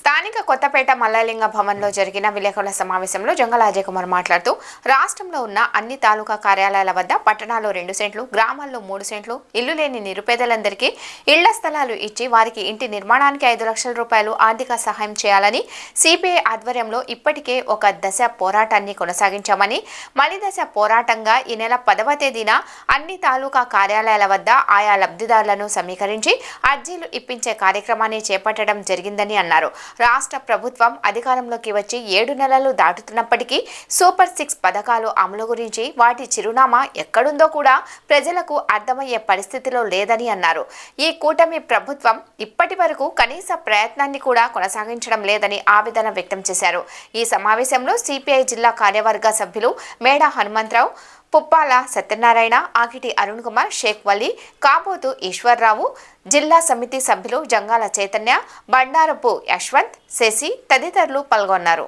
స్థానిక కొత్తపేట మల్లలింగ భవన్లో జరిగిన విలేకరుల సమావేశంలో జంగల అజయ్ కుమార్ మాట్లాడుతూ రాష్ట్రంలో ఉన్న అన్ని తాలూకా కార్యాలయాల వద్ద పట్టణాల్లో 2 సెంట్లు, గ్రామాల్లో 3 సెంట్లు ఇల్లు లేని నిరుపేదలందరికీ ఇళ్ల స్థలాలు ఇచ్చి వారికి ఇంటి నిర్మాణానికి 5 లక్షల రూపాయలు ఆర్థిక సహాయం చేయాలని సిపిఐ ఆధ్వర్యంలో ఇప్పటికే ఒక దశ పోరాటాన్ని కొనసాగించామని, మలి దశ పోరాటంగా ఈ నెల 10వ తేదీన అన్ని తాలూకా కార్యాలయాల వద్ద ఆయా లబ్ధిదారులను సమీకరించి అర్జీలు ఇప్పించే కార్యక్రమాన్ని చేపట్టడం జరిగిందని అన్నారు. రాష్ట్ర ప్రభుత్వం అధికారంలోకి వచ్చి 7 నెలలు దాటుతున్నప్పటికీ సూపర్ 6 పథకాలు అమలు గురించి వాటి చిరునామా ఎక్కడుందో కూడా ప్రజలకు అర్థమయ్యే పరిస్థితిలో లేదని అన్నారు. ఈ కూటమి ప్రభుత్వం ఇప్పటి వరకు కనీస ప్రయత్నాన్ని కూడా కొనసాగించడం లేదని ఆవేదన వ్యక్తం చేశారు. ఈ సమావేశంలో సిపిఐ జిల్లా కార్యవర్గ సభ్యులు మేడా హనుమంతరావు, పుప్పాల సత్యనారాయణ, ఆకిటి అరుణ్ కుమార్, షేక్ వలి, కాబోతు ఈశ్వర్రావు, జిల్లా సమితి సభ్యులు జంగాల చైతన్య, బండారపు యశ్వంత్, శశి తదితరులు పాల్గొన్నారు.